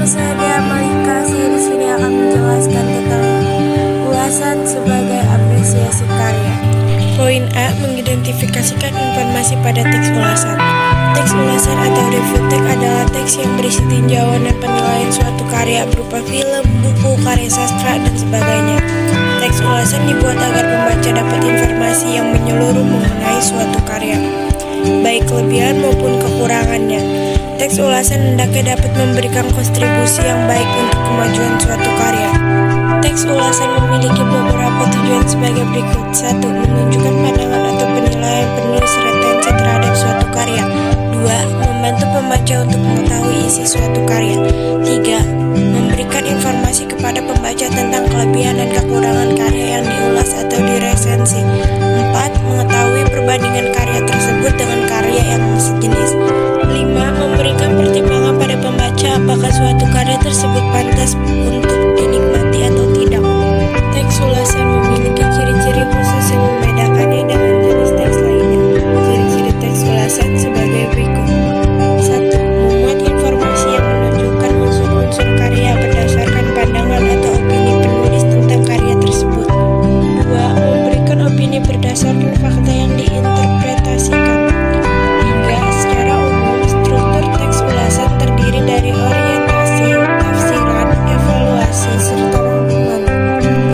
Nama saya Malika. Saya di sini akan menjelaskan tentang ulasan sebagai apresiasi karya. Poin A. Mengidentifikasikan informasi pada teks ulasan. Teks ulasan atau review text adalah teks yang berisi tinjauan dan penilaian suatu karya berupa film, buku, karya sastra, dan sebagainya. Teks ulasan dibuat agar pembaca dapat informasi yang menyeluruh mengenai suatu karya, baik kelebihan maupun kekurangannya. Teks ulasan hendaknya dapat memberikan kontribusi yang baik untuk kemajuan suatu karya. Teks ulasan memiliki beberapa tujuan sebagai berikut. 1. Menunjukkan pandangan atau penilaian penulis retensi terhadap suatu karya. 2. Membantu pembaca untuk mengetahui isi suatu karya. 3. Memberikan informasi kepada pembaca tentang kelebihan dan kekurangan karya yang diulas atau diresensi. 4. Mengetahui perbandingan karya tersebut dengan karya yang sejenis. 5. Memberikan pertimbangan pada pembaca apakah suatu karya tersebut pantas untuk dinikmati atau tidak. Teks ulasan memiliki ciri-ciri khusus yang membedakannya dengan jenis teks lainnya. Ciri-ciri teks ulasan sebagai berikut. 1. Memuat informasi yang menunjukkan unsur-unsur karya berdasarkan pandangan atau opini penulis tentang karya tersebut. 2. Memberikan opini berdasarkan fakta yang diinterpretasikan. 3. Secara umum, struktur teks ulasan terdiri dari orientasi, tafsiran, evaluasi, serta rangkuman.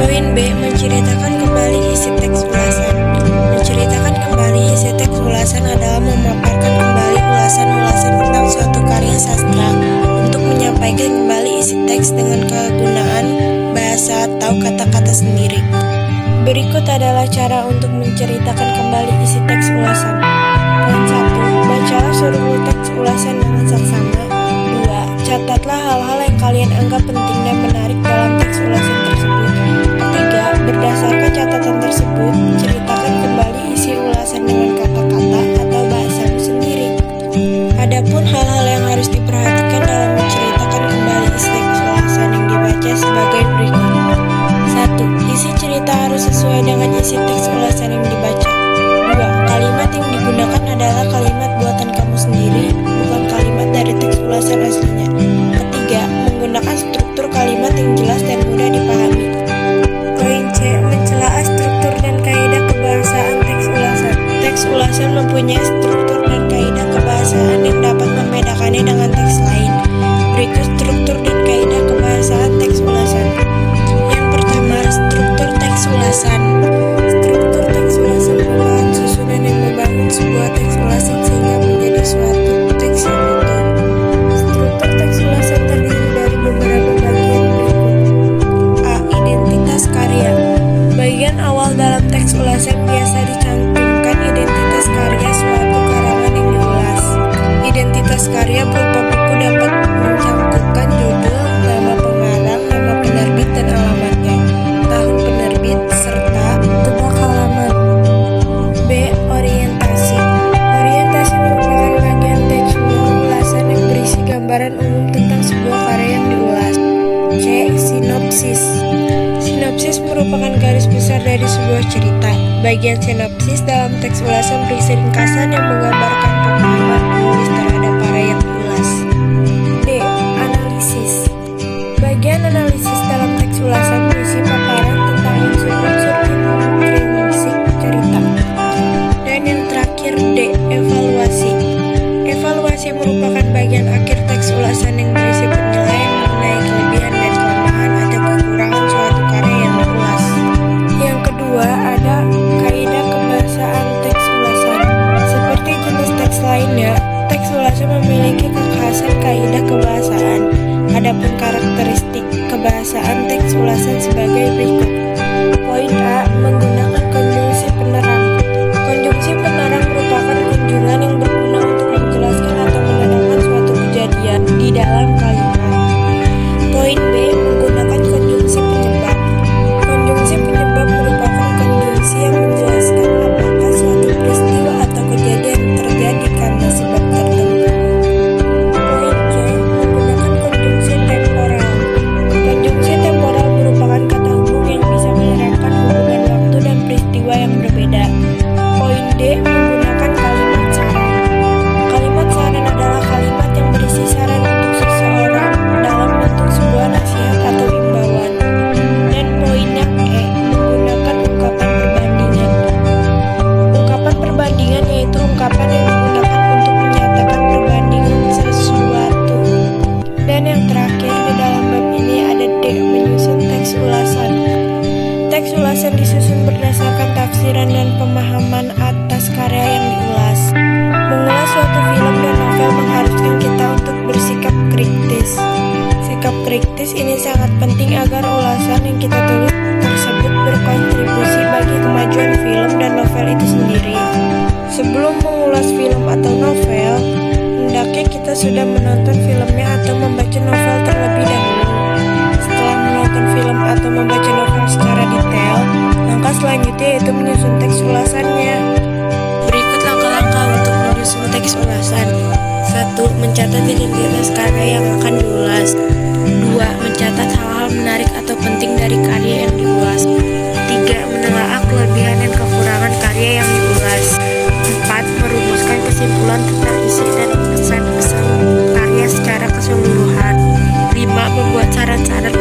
Poin B. Menceritakan kembali isi teks ulasan. Menceritakan kembali isi teks ulasan adalah memaparkan kembali ulasan-ulasan tentang suatu karya sastra untuk menyampaikan kembali isi teks dengan kegunaan bahasa atau kata-kata sendiri. Berikut adalah cara untuk menceritakan kembali isi teks ulasan. Poin 1. Bacalah seluruh teks ulasan dengan saksama. 2. Catatlah hal-hal yang kalian anggap penting dan menarik dalam teks ulasan tersebut. 3. Berdasarkan catatan tersebut, ceritakan kembali isi ulasan dengan kata-kata atau bahasamu sendiri. Adapun hal-hal yang harus diperhatikan dalam menceritakan kembali isi teks ulasan yang dibaca sebagai berikut. 1. Isi cerita harus sesuai dengan isi teks ulasan yang dibaca. 2. Kalimat yang digunakan adalah kalimat buatan kamu sendiri, bukan kalimat dari teks ulasan aslinya. 3. Menggunakan struktur kalimat yang jelas dan mudah dipahami. Poin C. Mencela struktur dan kaidah kebahasaan teks ulasan. Teks ulasan mempunyai struktur dan kaidah kebahasaan yang dapat membedakannya dengan teks lain. Berikut struktur dan kaidah kebahasaan teks ulasan. Yang pertama, struktur teks ulasan. Struktur teks ulasan merupakan susunan yang membangun sebuah teks ulasan sehingga menjadi suatu teks yang utuh. Struktur teks ulasan terdiri dari beberapa bagian berikut. A. Identitas karya. Bagian awal dalam teks ulasan biasa dicantumkan identitas karya suatu karangan yang diulas. Identitas karya berupa buku dapat mencantumkan judul, nama pengarang, nama penerbit dan alamatnya, tahun penerbit, serta tebak halaman. B. Orientasi. Orientasi merupakan bagian teks ulasan yang berisi gambaran umum tentang sebuah karya yang diulas. C. Sinopsis. Sinopsis merupakan garis besar dari sebuah cerita. Bagian sinopsis dalam teks ulasan berisi ringkasan yang menggambarkan pemahaman penulis terhadap karya yang diulas. D. Analisis. Bagian analisis dalam teks ulasan berisi paparan tentang unsur-unsur intrinsik cerita. Dan yang terakhir D. Evaluasi. Evaluasi merupakan bagian akhir teks ulasan yang berisi penilaian mengenai kelebihan dan kelemahan atau kekurangan suatu karya yang diulas. Yang kedua ada kaidah kebahasaan teks ulasan. Seperti jenis teks lainnya, teks ulasan memiliki kekhasan kaidah kebahasaan. Adapun karakteristik kebahasaan teks ulasan sebagai berikut. Poin A. Menggunakan konjungsi penerang. Konjungsi penerang merupakan kunjungan yang berguna untuk menjelaskan atau menenangkan suatu kejadian di dalam kalimat. Poin B. Menggunakan konjungsi penyebab. Konjungsi penyebab merupakan konjungsi yang menjelaskan apakah suatu peristiwa atau kejadian terjadi karena sebab tertentu. Poin C. Menggunakan konjungsi temporal. Konjungsi temporal merupakan kata hubung yang bisa menerangkan hubungan waktu dan peristiwa yang berbeda. Poin D. Menggunakan kalimat saran. Kalimat saran adalah kalimat yang berisi saran untuk seseorang dalam Kemudian yang terakhir di dalam bab ini ada D, menyusun teks ulasan. Teks ulasan disusun berdasarkan tafsiran dan pemahaman atas karya yang diulas. Mengulas suatu film dan novel mengharuskan kita untuk bersikap kritis. Sikap kritis ini sangat penting agar ulasan yang kita tulis tersebut berkontribusi bagi kemajuan film dan novel itu sendiri. Sebelum mengulas film atau novel, hendaknya kita sudah menonton filmnya atau membaca novel terlebih dahulu. Setelah menonton film atau membaca novel secara detail, langkah selanjutnya yaitu menyusun teks ulasannya. Berikut langkah-langkah untuk menyusun teks ulasan. 1. Mencatat identitas karya yang akan diulas. 2. Mencatat hal-hal menarik atau penting dari karya yang diulas. 3. Menelaah kelebihan dan kekurangan karya yang diulas. 4. Merumuskan kesimpulan tentang isi dan pesan-pesan karya secara keseluruhan. 5. Membuat saran-saran